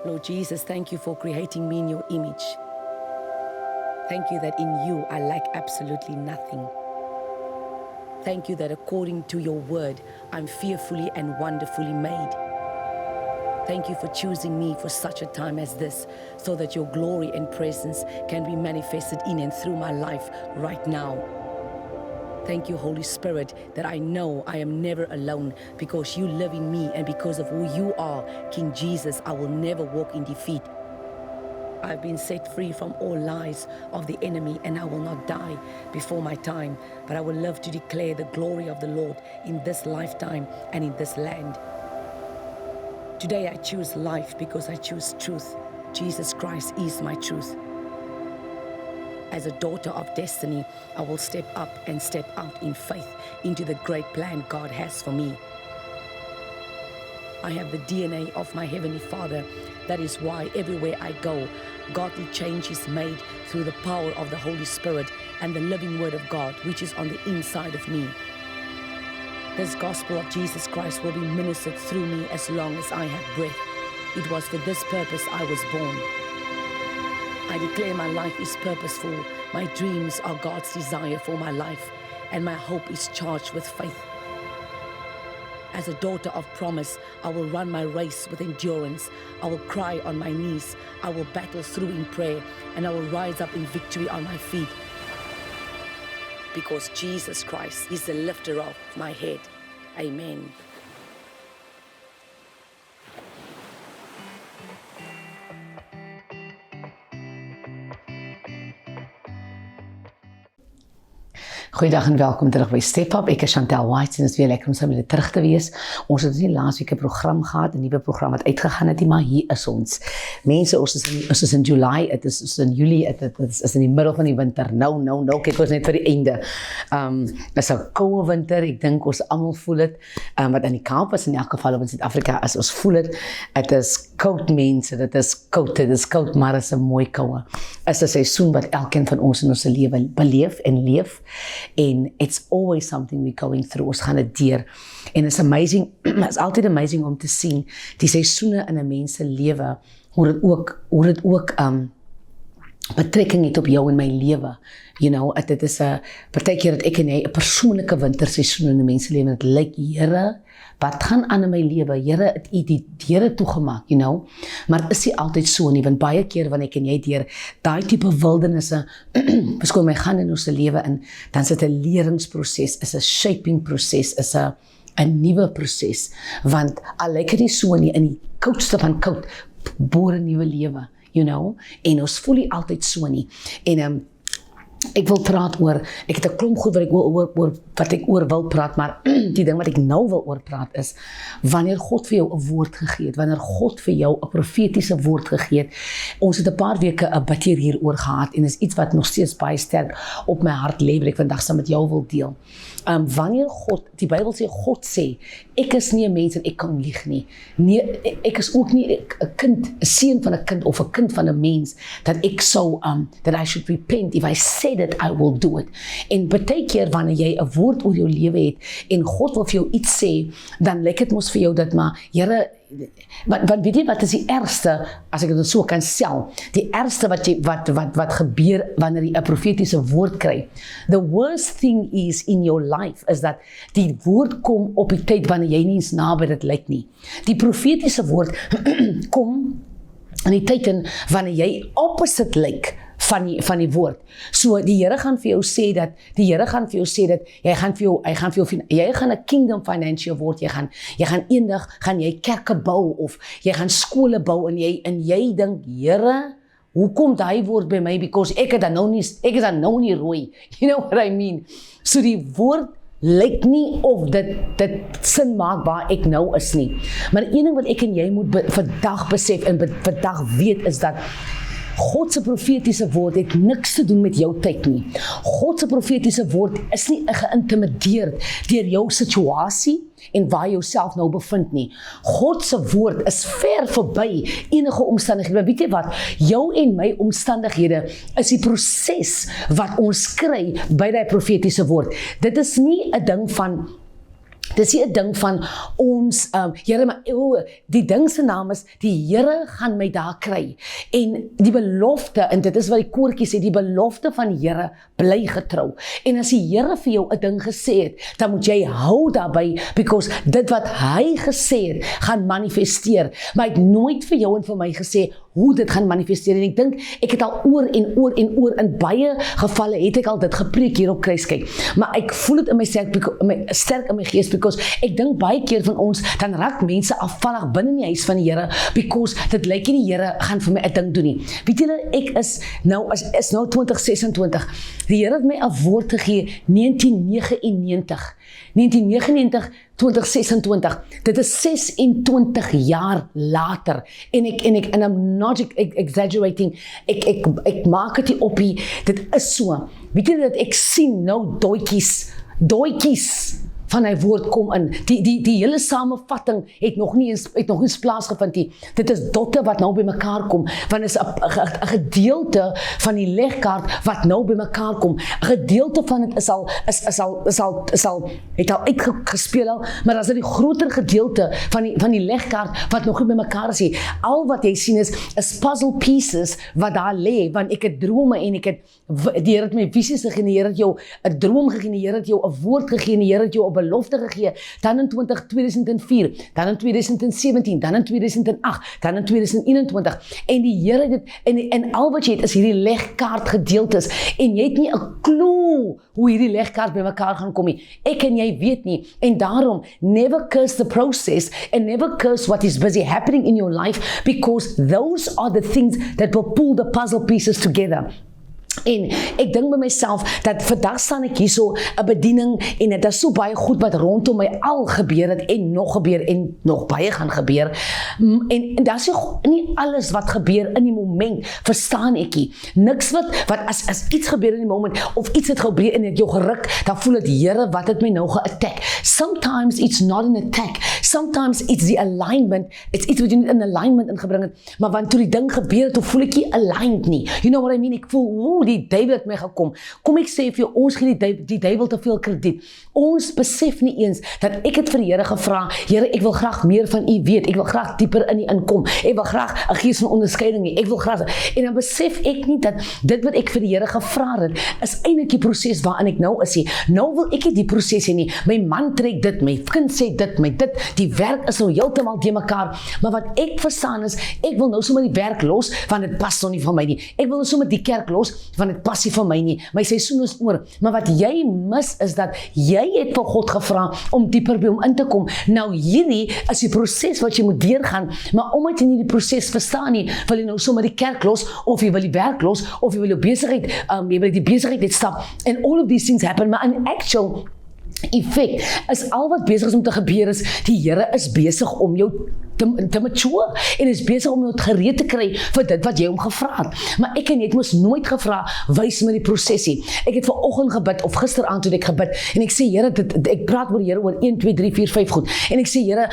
Lord Jesus, thank you for creating me in your image. Thank you that in you I lack absolutely nothing. Thank you that according to your word, I'm fearfully and wonderfully made. Thank you for choosing me for such a time as this, so that your glory and presence can be manifested in and through my life right now. Thank you, Holy Spirit, that I know I am never alone because you live in me, and because of who you are, King Jesus, I will never walk in defeat. I've been set free from all lies of the enemy, and I will not die before my time, but I will live to declare the glory of the Lord in this lifetime and in this land. Today I choose life because I choose truth. Jesus Christ is my truth. As a daughter of destiny, I will step up and step out in faith into the great plan God has for me. I have the DNA of my Heavenly Father. That is why everywhere I go, godly change is made through the power of the Holy Spirit and the living Word of God, which is on the inside of me. This gospel of Jesus Christ will be ministered through me as long as I have breath. It was for this purpose I was born. I declare my life is purposeful. My dreams are God's desire for my life, and my hope is charged with faith. As a daughter of promise, I will run my race with endurance. I will cry on my knees. I will battle through in prayer, and I will rise up in victory on my feet. Because Jesus Christ is the lifter of my head. Amen. Goeiedag en welkom terug by Step Up. Ek is Chantel White en het is weer lekker om saam met julle terug te wees. Ons het nie laas week 'n program gehad, 'n nuwe program wat uitgegaan het nie, maar hier is ons. Mense, ons is in July, het is in Julie, het is in die middel van die winter. Nou, kyk ons net vir die einde. Is 'n koue winter, ek dink ons almal voel dit. Wat aan die Kaap is, in elk geval op in Suid-Afrika, as ons voel dit. Het is koud mense, dit is koud, maar is 'n mooi koue. Is 'n seisoen wat elkeen van ons in ons lewe beleef en leef. And it's always something we're going through. Ons gaan dit deur. En it's amazing, it's altyd amazing om te sien die seisoene in 'n mens se lewe, hoe dit ook betrekking het op jou en my lewe. You know, dit is 'n partykeer dat ek en jy 'n persoonlike winterseisoen in 'n mens se lewe, en dit lyk, Here, wat gaan aan in my lewe? Here, het U die deure toegemaak, you know? Maar is nie altyd so nie, want baie keer wanneer ek en jy deur daai tipe wildernisse beskoon my gaan in ons lewe in, dan is dit 'n leringsproses, is 'n shaping proses, is 'n nuwe proses, want al lyk dit nie so nie, in die koudste van koud, boor 'n nuwe lewe, you know? En ons voel nie altyd so nie. En ek wil praat oor, ek het 'n klomp goed wat ek oor wil praat, maar die ding wat ek nou wil oor praat is, wanneer God vir jou 'n woord gegee het, wanneer God vir jou 'n profetiese woord gegee het. Ons het 'n paar weke 'n bietjie hieroor gehad, en is iets wat nog steeds baie sterk op my hart lê, wat ek vandag saam met jou wil deel. Wanneer God, die Bybel sê, God sê, ek is nie 'n mens en ek kan lieg nie. Nee, ek is ook nie 'n kind, 'n seun van 'n kind of 'n kind van 'n mens, dat ek sou, that I should repent. If I said it, I will do it. En baie keer wanneer jy 'n woord oor jou lewe het, en God wil vir jou iets sê, dan lyk dit mos vir jou dat, maar Here, want weet jy wat is die ergste, as ek dit so kan stel, die ergste wat gebeur wanneer jy 'n profetiese woord kry? The worst thing is in your life is dat die woord kom op die tyd wanneer jy nie eens naby dit lyk nie. Die profetiese woord kom in die tyd wanneer jy opposite lyk van die woord. So die Here gaan vir jou sê dat, jy gaan 'n kingdom financier word, jy gaan eendag kerke bou, of jy gaan skole bou, en jy dink, Here, hoekom daai woord by my? Because ek is dan nou nie rooi. You know what I mean? So die woord lyk nie of dit sin maak waar ek nou is nie. Maar een ding wat ek en jy moet vandag besef en vandag weet, is dat God se profetiese woord het niks te doen met jou tyd nie. God se profetiese woord is nie geïntimideer deur jou situasie en waar jy jouself nou bevind nie. God se woord is ver verby enige omstandighede. Maar weet jy wat? Jou en my omstandighede is die proses wat ons kry by die profetiese woord. Dit is nie 'n ding van Dis nie 'n ding van ons, Here, maar die ding se naam is, die Here gaan my daar kry. En die belofte, en dit is wat die koortjie sê, die belofte van die Here bly getrou. En as die Here vir jou 'n ding gesê het, dan moet jy hou daarby, because dit wat hy gesê het, gaan manifesteer. Maar hy het nooit vir jou en vir my gesê, hoe dit gaan manifesteer. En ek dink, ek het al oor en oor en oor, in baie gevalle het ek al dit gepreek hier op Kruiskyk. Maar ek voel dit in my sterk in my gees, because ek dink baie keer van ons, dan raak mense afvallig binne in die huis van die Here, because dit lyk nie die Here gaan vir my 'n ding doen nie. Weet julle, ek is nou 2026. Die Here het my 'n woord gegee, 1999, 2026. Dit is 26 jaar later. En I'm not exaggerating. Ek maak dit nie op nie. Dit is so. Weet jy dat ek sien nou doetjies van hy woord kom in. Die hele samevatting het nog nie eens plaasgevind nie. Dit is dotte wat nou by mekaar kom, want is 'n gedeelte van die legkaart wat nou by mekaar kom. 'n Gedeelte van dit het al uitgespeel al, maar as dit die groter gedeelte van die legkaart wat nog nie by mekaar is nie. Al wat jy sien is puzzle pieces wat daar lê, want ek het drome en die Here het my visies gegee, die Here het jou 'n droom gegee, die Here het jou 'n woord gegee, die Here het jou 'n belofte gegee, dan in 2004, dan in 2017, dan in 2008, dan in 2021, en die Here het en al wat jy het is hierdie legkaart gedeeltes, en jy het nie 'n klou hoe hierdie legkaart by mekaar gaan kom nie. Ek en jy weet nie, en daarom, never curse the process, and never curse what is busy happening in your life, because those are the things that will pull the puzzle pieces together. En ek dink by myself, dat vandag staan ek hier so 'n bediening, en dit is so baie goed wat rondom my al gebeur het, en nog gebeur, en nog baie gaan gebeur, en dat is nie alles wat gebeur in die moment, verstaan ek nie, niks wat as iets gebeur in die moment, of iets het gebeur en het jou geruk, dan voel het, Here, wat het my nou ge-attack? Sometimes it's not an attack, sometimes it's the alignment, it's iets wat jy nie in alignment ingebring het, maar want toe die ding gebeur het, toe voel ek nie aligned nie, you know what I mean, ek voel, die duiwel het my gekom. Kom ek sê vir jou, ons gee die duiwel te veel krediet. Ons besef nie eens dat ek het vir die Here gevra, Here, ek wil graag meer van U weet, ek wil graag dieper in U inkom, ek wil graag 'n gees van onderskeiding hê, ek wil graag, en dan besef ek nie dat dit wat ek vir die Here gevra het, is eintlik die proses waarin ek nou is. Nou wil ek nie die proses hê nie, my man trek dit, my kind sê dit, die werk is nou heeltemal te mekaar, maar wat ek verstaan is, ek wil nou sommer die werk los, want dit pas nog nie van my nie, ek wil nou sommer die kerk los, want dit pas nie van my nie, my seisoen is oor, maar wat jy mis is dat jy het vir God gevra om dieper by hom in te kom. Nou hierdie is die proses wat jy moet deurgaan, maar omdat jy nie die proses verstaan nie, wil jy nou sommer die kerk los, of jy wil die werk los, of jy wil jou besigheid, jy wil die besigheid net stap, and all of these things happen, maar in actual effect is al wat besig is om te gebeur is, die Here is besig om jou te mature, en is besig om jou gereed te kry vir dit wat jy hom gevra het. Maar ek en jy het mos nooit gevra, wys my die prosesie. Ek het vanoggend gebid, of gisteraand toe ek gebid, en ek sê, Here, ek praat met die Here oor 1, 2, 3, 4, 5 goed, en ek sê, Here,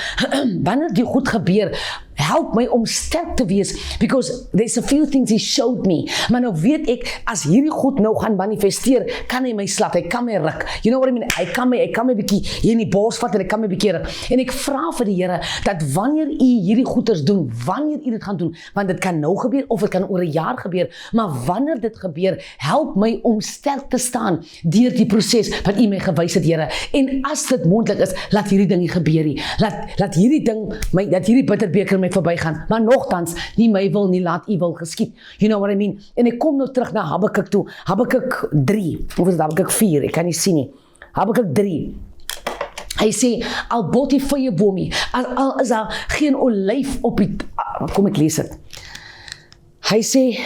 wanneer die goed gebeur, help my om sterk te wees, because there's a few things He showed me, maar nou weet ek, as hierdie goed nou gaan manifesteer, kan hy my slat, hy kan my ruk, you know what I mean, hy kan my bietjie hier in die bos vat, en hy kan my bietjie ruk, en ek vra vir die Here, dat wanneer U hierdie goeders doen, wanneer U dit gaan doen, want dit kan nou gebeur, of dit kan oor 'n jaar gebeur, maar wanneer dit gebeur, help my om sterk te staan, deur die proses wat U my gewys het, Here, en as dit moontlik is, laat hierdie ding nie gebeur nie, laat hierdie ding, dat hierdie bitterbeker my verbygaan, maar nogtans, nie my wil nie, laat U wil geskied, you know what I mean, en ek kom nou terug na Habakuk toe, Habakuk 3, of is dit Habakuk 4, ek kan nie sien nie, Habakuk 3, hy sê, al bot die vyeboomie, al is daar geen olyf op die, kom ek lees het, hy sê,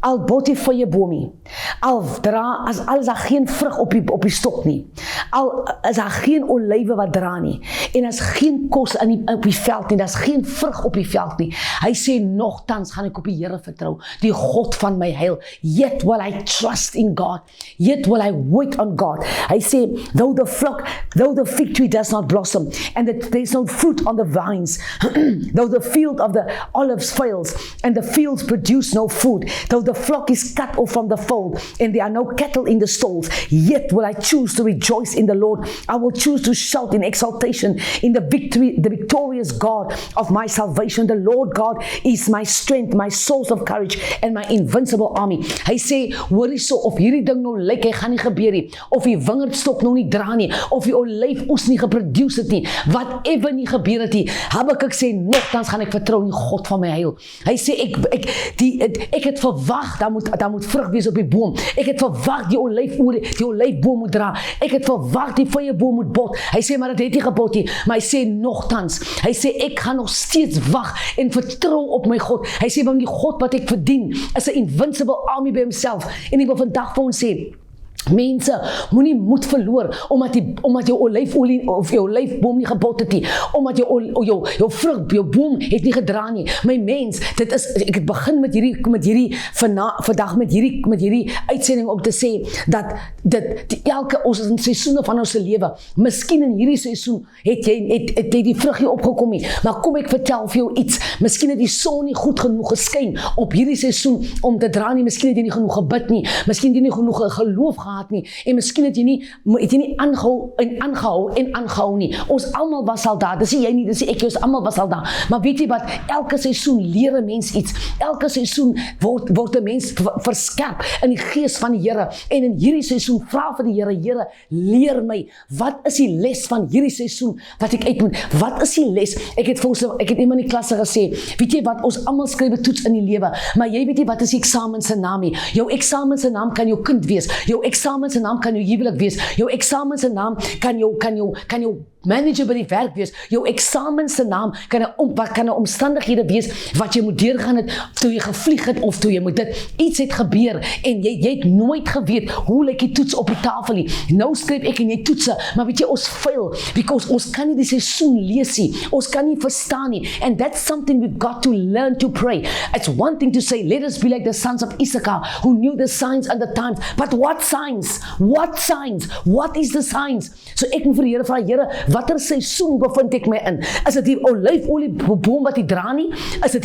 al bot die vyeboomie, as daar geen vrug op die stok nie, al is daar geen olywe wat dra nie, en as geen kos op die veld nie, daar's geen vrug op die veld nie, hy sê, nogtans gaan ek op die Here vertrou, die God van my heil, yet will I trust in God, yet will I wait on God, hy sê, though the fig tree does not blossom, and there's no fruit on the vines, though the field of the olives fails, and the fields produce no food, though the flock is cut off from the fold, and there are no cattle in the stalls, yet will I choose to rejoice in in the Lord. I will choose to shout in exaltation in the victorious God of my salvation. The Lord God is my strength, my source of courage, and my invincible army. Hy sê, hoor hierso, of hierdie ding nou lyk, hy gaan nie gebeur nie, of die wingerdstok nou nie dra nie, of die olyfoes nie geproduce het nie, whatever nie gebeur het nie, Habakuk sê, nogtans gaan ek vertrou in die God van my heil. Hy sê, ek het verwag, daar moet vrug wees op die boom, ek het verwag die olyfboom moet dra, ek het verwag die vyeboom moet bot. Hy sê, maar dit het nie gebot nie, maar hy sê, nogtans, hy sê, ek gaan nog steeds wag en vertrou op my God. Hy sê, want die God wat ek verdien, is 'n invincible army by homself, en ek wil vandag vir ons sê, mense, moenie moed verloor omdat jou olyfolie of jou olyfboom nie gebot het nie, omdat jou vrug, jou boom het nie gedra nie. My mens, dit is, ek het begin met hierdie vandag met hierdie uitsending om te sê dat ons is in seisoene van ons lewe. Miskien in hierdie seisoen het jy die vrug nie opgekom nie, maar kom ek vertel vir jou iets. Miskien het die son nie goed genoeg geskyn op hierdie seisoen om te dra nie. Miskien het jy nie genoeg gebid nie. Miskien het jy nie genoeg geloof gehad nie, en miskien het jy nie aangehou nie. Ons almal was al daar, dis nie jy nie, dis nie ek, ons almal was al daar, maar weet jy wat, elke seisoen leer 'n mens iets, elke seisoen word 'n mens verskerp in die gees van die Here, en in hierdie seisoen vra vir die Here, leer my, wat is die les van hierdie seisoen, wat ek uit moet, wat is die les, ek het iemand in die klasse gesê, weet jy wat, ons almal skryf 'n toets in die lewe, maar jy weet nie wat is die eksamen se naam nie, jou eksamen se naam kan jou kind wees, jou eksamen se naam kan jou huwelik wees, jou eksamen se naam kan jou manager by die werk wees, jou eksamen se naam kan 'n omstandighede wees wat jy moet deurgaan het, toe jy gevlieg het, of toe jy moet iets het gebeur, en jy het nooit geweet, hoe lyk die toets op die tafel nie, nou skryf ek en jy toetse, maar weet jy, ons fail, because ons kan nie die seisoen lees nie, ons kan nie verstaan nie, and that's something we've got to learn to pray. It's one thing to say, let us be like the sons of Issachar, who knew the signs and the times, but what signs? What signs? What is the signs? So ek moet vir die Here vra, Here, watter seisoen bevind ek my in? Is dit die olyfolieboom wat die dra nie? Is dit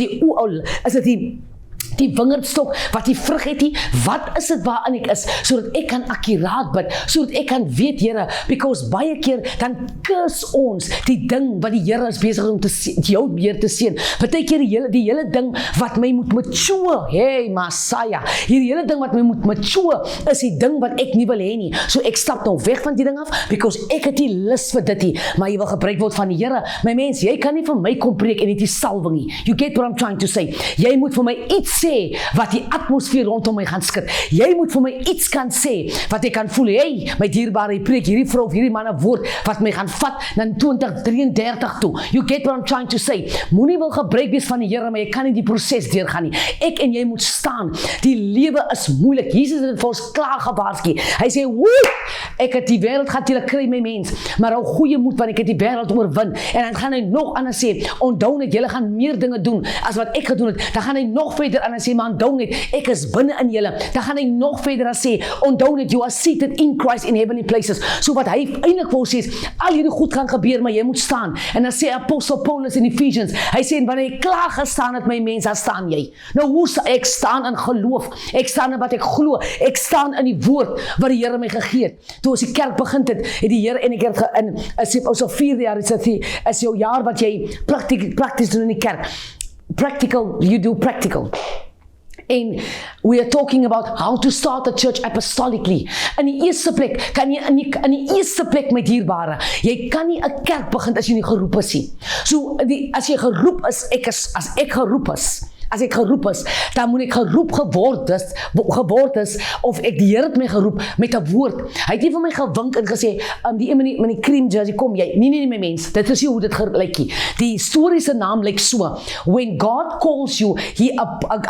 die wingerdstok wat die vrug het nie? Wat is dit waarin ek is? Sodat ek kan akkuraat bid, sodat ek kan weet, Here, because baie keer dan kus ons die ding wat die Here is besig om jou weer te seën. Partykeer die hele ding wat my moet mature, hey Messiah, hierdie hele ding wat my moet mature, is die ding wat ek nie wil hê nie. So ek stap nou weg van die ding af, because ek het nie lus vir dit nie, maar jy wil gebruik word van die Here. My mens, jy kan nie vir my kom preek en nie die salwing nie. You get what I'm trying to say? Jy moet vir my iets sê wat die atmosfeer rondom my gaan skud. Jy moet vir my iets kan sê wat ek kan voel, hey, my dierbare, jy preek hierdie vrou of hierdie man 'n woord wat my gaan vat na 2033 toe. You get what I'm trying to say? Moenie wil gebruik wees van die Here, maar jy kan nie die proses deurgaan nie. Ek en jy moet staan. Die lewe is moeilik. Jesus het vir ons klaar gewaarsku. Hy sê, woe, ek het die wêreld gaan julle kry, my mens, maar hou goeie moed, want ek het die wêreld oorwin. En dan gaan hy nog anders sê, onthou net, julle gaan meer dinge doen as wat ek gedoen het. Dan gaan hy nog verder aan sê, maar onthou net, ek is binne in julle. Dan gaan hy nog verder aan sê, onthou net, you are seated in Christ in heavenly places. So wat hy eintlik wil sê is, al hierdie goed gaan gebeur, maar jy moet staan. En dan sê Apostel Paulus in Ephesians, hy sê, wanneer jy klaar gestaan het, my mens, dan staan jy. Nou hoe ek staan in geloof, ek staan in wat ek glo, ek staan in die woord wat die Here my gegee het. Toe as die kerk begin het die Here en ek het ons al 4 jaar, is jou jaar wat jy prakties doen in die kerk. Practical, you do practical. And we are talking about how to start a church apostolically. In die eerste plek, kan jy in die eerste plek met dierbare, jy kan nie 'n kerk begin as jy nie geroep is nie. So, as jy geroep is, as ek geroep is, dan moet ek geroep geword is, of ek die Here het my geroep met 'n woord. Hy het nie vir my gewink en gesê, die een met die cream jersey, kom jy. Nee, my mens, dit is nie hoe dit lyk nie. Die storie se naam lyk so. When God calls you,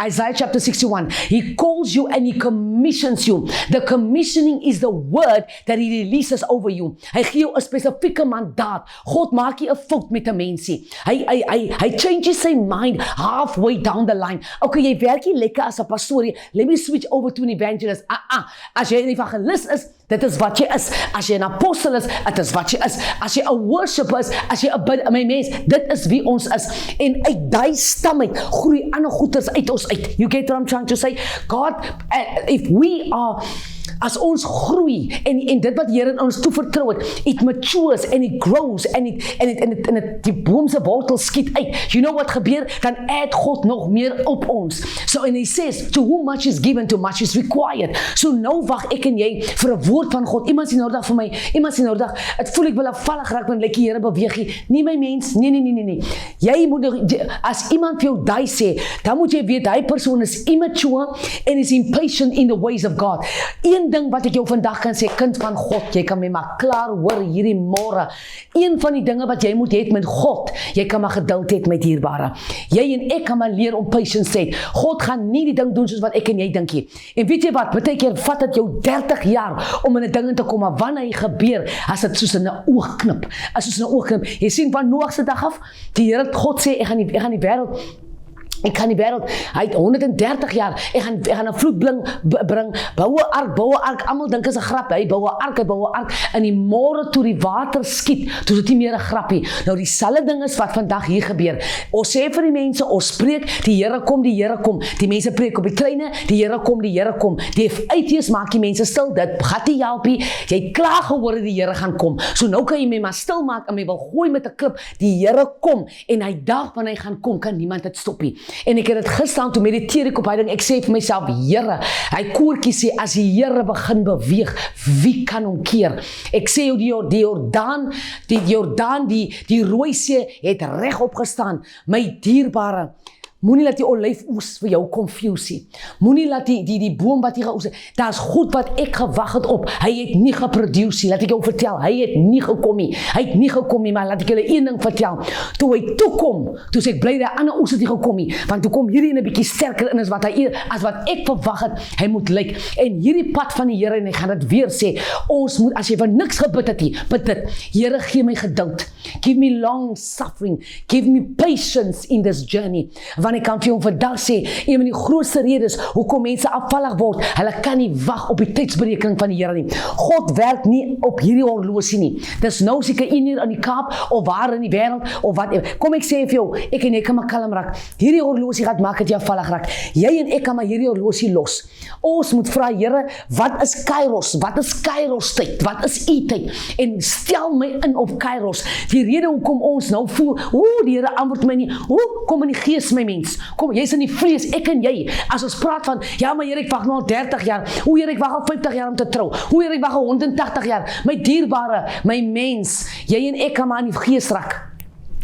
Isaiah chapter 61, He calls you and He commissions you. The commissioning is the word that He releases over you. Hy gee jou 'n spesifieke mandaat. God maak nie 'n fout met 'n mensie. Hy changes sy mind halfway down the line. Okay, jy werk nie lekker as 'n pastoor. Let me switch over to an evangelist. As jy 'n evangelist is, dit is wat jy is. As jy 'n apostel is, dit is wat jy is. As jy 'n worshipper is, as jy 'n my mens, dit is wie ons is. En uit daai stam uit groei ander goeders uit ons uit. You get what I'm trying to say? God, if we are as ons groei en dit wat die Here in ons toevertrou het, it matures and it grows and die boom se wortel skiet uit. You know wat gebeur? Dan add God nog meer op ons. So and he says, to whom much is given, to much is required. So nou wag ek en jy vir 'n woord van God. Iemand sê nou dag vir my, iemand sê nou dag, het voel ek wil afvallig raak want die Here beweeg nie my mens. Nee. Jy moet as iemand vir jou daai sê, dan moet jy weet hy persoon is immature and is impatient in the ways of God. Een ding wat ek jou vandag kan sê, kind van God, jy kan my maar klaar hoor hierdie môre. Een van die dinge wat jy moet hê met God, jy kan maar geduld hê met dierbare. Jy en ek kan maar leer om patience te hê. God gaan nie die ding doen soos wat ek en jy dink nie. En weet jy wat, baie keer vat dit jou 30 jaar om in 'n ding in te kom, maar wanneer hy gebeur, as dit soos in 'n oogknip, as soos in 'n oogknip. Jy sien van Noag se dag af, die Here God sê, ek gaan die wêreld, hy het 130 jaar, ek gaan 'n vloed bring, bou 'n ark, almal dink is 'n grap, hy bou 'n ark, in die môre toe die water skiet, toe is dit nie meer 'n grappie. Nou dieselfde ding is wat vandag hier gebeur. Ons sê vir die mense, ons preek, die Here kom, die mense preek op die treine, die Here kom, die uitjies maak die mense stil, dit gaan nie help nie, jy klaar gehoor dat die Here gaan kom, so nou kan jy my maar stil maak, en my wil gooi met 'n klip, die Here kom, en hy dag wanneer hy gaan kom, kan niemand dit stop nie. En ek het dit gister toe mediteer ek op hy ding, ek sê vir myself, Here, hy koortjie sê, as die Here begin beweeg, wie kan hom keer? Ek sê jou die Jordaan, die Rooi See het reg opgestaan, my dierbare, moenie laat die olyfoes vir jou confuse nie. Moenie laat die boom wat jy geoes het, daar is goed wat ek gewag het op, hy het nie geproduce nie, laat ek jou vertel, hy het nie gekom nie, maar laat ek julle een ding vertel, toe hy toekom, toe sê ek bly die ander oes het nie gekom nie, want toe kom hierdie 'n bietjie sterker in as wat ek verwag het, hy moet lyk, en hierdie pad van die Here, en ek gaan dit weer sê, ons moet, as jy vir niks gebid het nie, bid dit, Here gee my geduld, give me long suffering, give me patience in this journey, want ek kan vir hom vandag sê, een van die grootste redes, hoekom mense afvallig word, hulle kan nie wag op die tydsberekening van die Here nie. God werk nie op hierdie horlosie nie. Dis nou seker 1 uur in die Kaap, of waar in die wêreld, of wat, kom ek sê vir jou, ek en ek kan maar kalm raak, hierdie horlosie gaat maak dat jy afvallig raak, jy en ek kan maar hierdie horlosie los. Ons moet vra, Here, wat is Kairos tyd, wat is u tyd, en stel my in op Kairos, die rede hoekom ons nou voel, die Here antwoord my nie, kom in die gees my mens, kom, jy is in die vlees, ek en jy, as ons praat van, ja maar Here, ek wag nou al 30 jaar, Here, ek wag al 50 jaar om te trou, Here, ek wag al 180 jaar, my dierbare, my mens, jy en ek kan maar in die gees raak.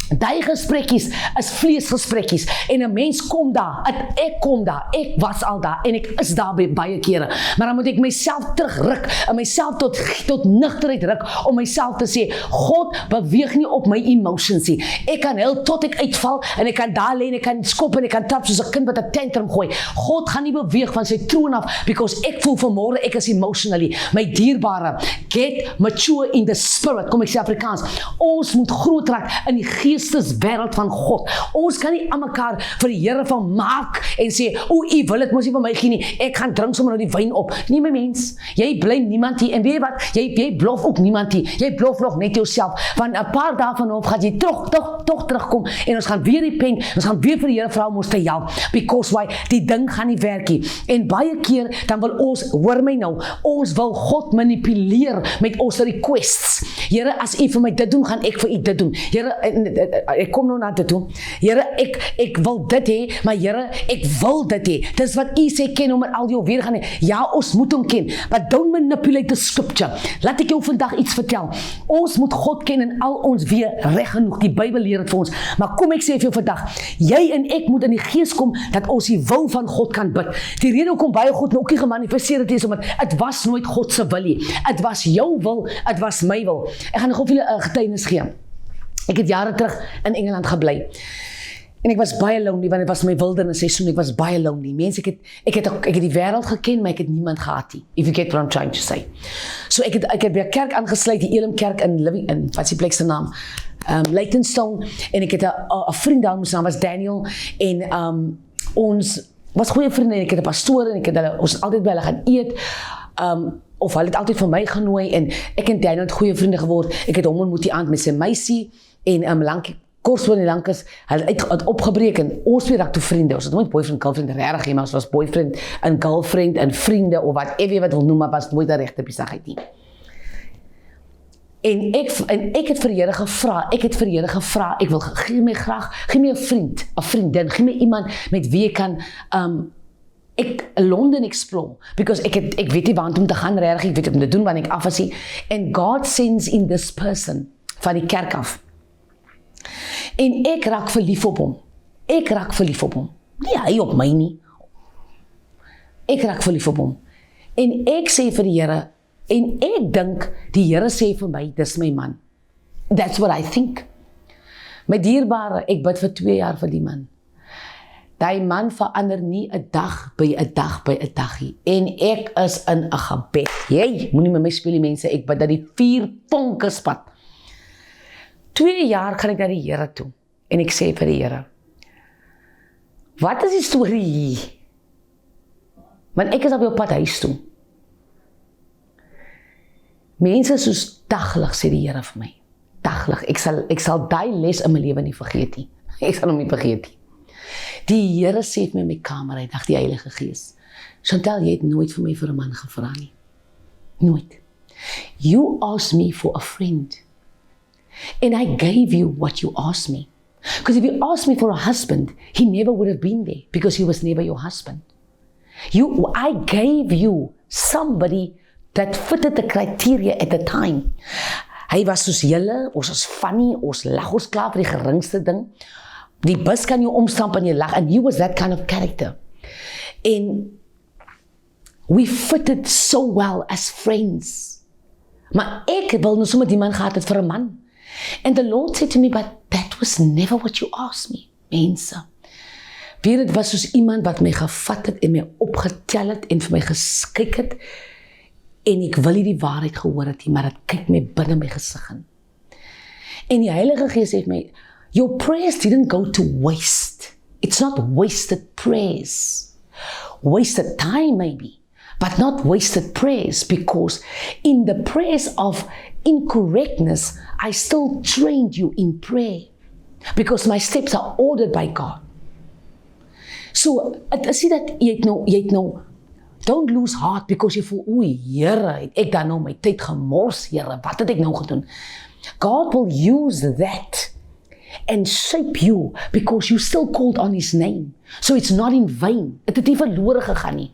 Die gesprekkies is vleesgesprekkies, en 'n mens kom daar, ek kom daar, ek was al daar, en ek is daar baie kere, maar dan moet ek myself terugruk, en myself tot nugterheid ruk, om myself te sê, God beweeg nie op my emotions nie, ek kan heel tot ek uitval, en ek kan daar lê, en ek kan skop, en ek kan trap, soos 'n kind wat 'n tantrum gooi, God gaan nie beweeg van sy troon af, because ek voel vanmôre, ek is emotionally, my dierbare, get mature in the spirit, kom ek sê Afrikaans, ons moet groot raak in die geesteswêreld van God. Ons kan nie aan mekaar vir die Here van maak en sê, u wil dit mos nie vir my gee nie, ek gaan drink sommer nou die wyn op. Nee my mens, jy blame niemand nie, en weet jy wat, jy bluff ook niemand nie, jy bluff nog net jouself, want 'n paar dae van hom gaan jy toch terugkom, en ons gaan weer repent, ons gaan weer vir die Here vra om ons te help, because why, die ding gaan nie werk nie, en baie keer, dan wil ons, hoor my nou, ons wil God manipuleer met ons requests. Here, as u vir my dit doen, gaan ek vir u dit doen. Here, ek kom nou na dit toe. Here, ek wil dit hê, maar Here, ek wil dit hê. Dis wat u sê, ken hom in al jou weer gaan hê. Ja, ons moet hom ken, but don't manipulate the scripture. Laat ek jou vandag iets vertel. Ons moet God ken in al ons weer reg genoeg. Die Bybel leer dit vir ons. Maar kom ek sê vir jou vandag, jy en ek moet in die gees kom, dat ons die wil van God kan bid. Die rede hoekom baie goed nou ook nie gemanifesteer het is, omdat het was nooit God se wil nie. Het was jou wil, het was my wil. Ek gaan nog op julle 'n getuienis gee. Ek het jare terug in Engeland gebly. En ek was baie lonely, want dit was my wildernis seisoen, ek was baie lonely. Mense, ek het die wêreld geken, maar ek het niemand gehad nie. If you get what I'm trying to say. So ek het by 'n kerk aangesluit, die Elim Kerk in wat is die plek se naam? Leytonstone, en ek het 'n vriend daar, ons naam was Daniel, en ons was goeie vriende, en ek het 'n pastoor, en ons het altyd by hulle gaan eet, of hulle het altyd vir my genooi, en ek en Daniel het goeie vriende geword. Ek het hom ontmoet die aand met sy meisie, en kors van die lank is, hy het opgebreek en ons twee raak toe vriende. Ons het nooit boyfriend, girlfriend regtig nie, maar ons was boyfriend en girlfriend en vriende of whatever wat wil noem, maar was nooit 'n regte besigheid nie. En ek het vir die Here gevra, ek wil gee my 'n vriend, 'n vriendin, gee my iemand met wie ek kan London explore, because ek weet nie waar om te gaan regtig, ek weet om te doen wanneer ek af is, and God sends in this person van die kerk af. En ek raak verlief op hom. Nie hy op my nie. Ek raak verlief op hom. En ek sê vir die Here, en ek dink die Here sê vir my, dis my man. That's what I think. My dierbare, ek bid vir 2 jaar vir die man. Die man verander nie 'n dag by 'n dag nie. En ek is in 'n gebed. Jy moenie met my speel die mense, ek bid dat die 4 vonke spat. 2 jaar gaan ek na die Here toe. En ek sê vir die Here, wat is die storie hier? Want ek is op jou pad huis toe. Mense soos daglig, sê die Here vir my. Daglig. Ek sal daai les in my lewe nie vergeet nie. Ek sal hom nie vergeet nie. Die Here sê vir my in my kamer, hy dag die Heilige Gees. Chantal, jy het nooit vir my vir 'n man gevra nie. Nooit. You asked me for a friend. And I gave you what you asked me. Because if you asked me for a husband, he never would have been there because he was never your husband. I gave you somebody that fitted the criteria at the time. Hy was soos julle, ons is funny, ons lag ons klaar vir die geringste ding. Die bus kan jou omstamp en jy lag, and he was that kind of character. And we fitted so well as friends. Maar ek wil nou sommer die man gehad het vir 'n man. And the Lord said to me, but that was never what you asked me, mense. Weer het was soos iemand wat my gevat het en my opgetel het en vir my gekyk het, en ek wil nie die waarheid gehoor het nie, maar het kyk my binne my gesig in. En die Heilige Gees sê vir my, your prayers didn't go to waste. It's not wasted prayers. Wasted time maybe, but not wasted prayers, because in the prayers of incorrectness, I still trained you in prayer, because my steps are ordered by God. So, I see that jy het nou, don't lose heart, because jy voel, oei, Here, het ek dan nou my tyd gemors, Here, wat het ek nou gedoen? God will use that and shape you, because you still called on His name. So it's not in vain. Het nie verlore gegaan nie.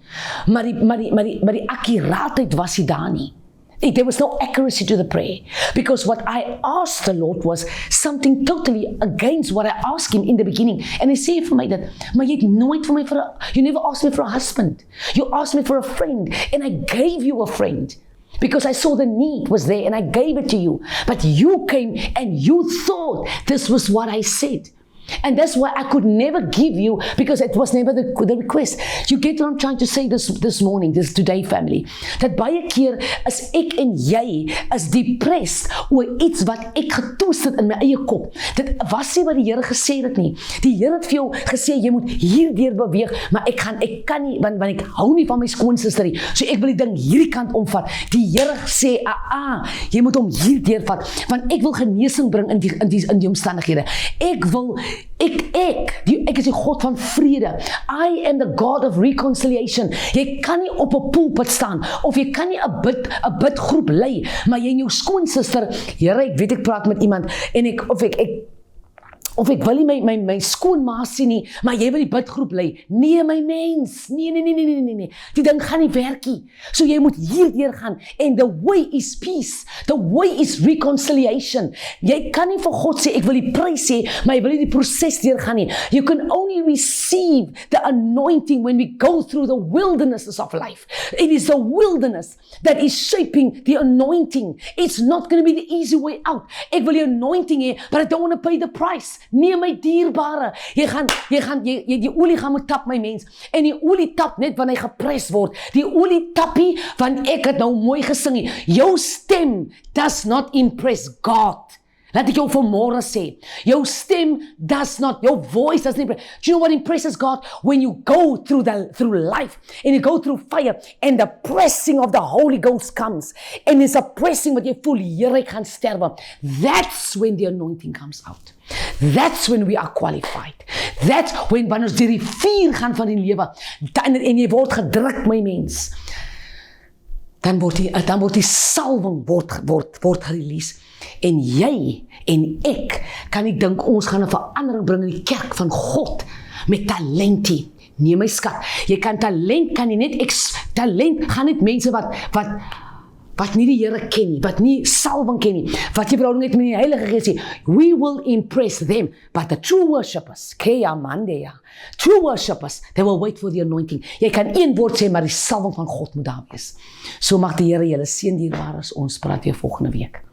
Maar die akkuraatheid was nie daar nie. There was no accuracy to the prayer, because what I asked the Lord was something totally against what I asked Him in the beginning. And He said vir my dat, maar jy het nooit vir my you never asked me for a husband. You asked me for a friend, and I gave you a friend, because I saw the need was there and I gave it to you. But you came and you thought this was what I said. And that's why I could never give you, because it was never the request. You get what I'm trying to say this morning, this today family. Dat baie keer is ek en jy is depressed oor iets wat ek getoets het in my eie kop. Dit was nie wat die Here gesê het nie. Die Here het vir jou gesê, jy moet hierdeur beweeg, maar ek kan nie, want ek hou nie van my skoonsister nie. So ek wil die ding hierdie kant omvat. Die Here sê, jy moet hom hierdeur vat, want ek wil genesing bring in die omstandighede. Ek is die God van vrede. I am the God of reconciliation. Jy kan nie op 'n pulpit staan, of jy kan nie 'n bidgroep lei, maar jy en jou skoonsister, Here, ek weet ek praat met iemand, en of ek wil nie my skoonma sien nie, maar jy wil die bidgroep lei. Nee, my mens. Nee. Die ding gaan nie werk nie. So jy moet hierdeur gaan. And the way is peace. The way is reconciliation. Jy kan nie vir God sê, ek wil die prys hê, maar jy wil nie die proses deur gaan nie. You can only receive the anointing when we go through the wildernesses of life. It is the wilderness that is shaping the anointing. It's not going to be the easy way out. Ek wil die anointing hê, but I don't want to pay the price. Nee, my dierbare, die olie gaan moet tap, my mens, en die olie tap net wanneer hy gepres word. Die olie tappie, want ek het nou mooi gesing, jou stem does not impress God. Laat ek jou vanmôre sê, jou stem does not, your voice doesn't impress. Do you know what impresses God? When you go through life, and you go through fire, and the pressing of the Holy Ghost comes, and it's a pressing wat jy voel, Here, ek gaan sterwe. That's when the anointing comes out. That's when we are qualified. That's when, wanneer ons die rivier gaan van die lewe, en jy word gedruk, my mens, dan word die salwing word gerelease. En jy en ek kan nie dink ons gaan 'n verandering bring in die kerk van God met talentie. Nee my skat, jy kan talent kan jy net talent gaan net mense wat nie die Here ken nie, wat nie salwing ken nie, wat jy verhouding het met die Heilige Gees nie. We will impress them, but the true worshippers, true worshippers, they will wait for the anointing. Jy kan een woord sê, maar die salwing van God moet daar wees. So mag die Here julle seën dierbaar, ons praat weer volgende week.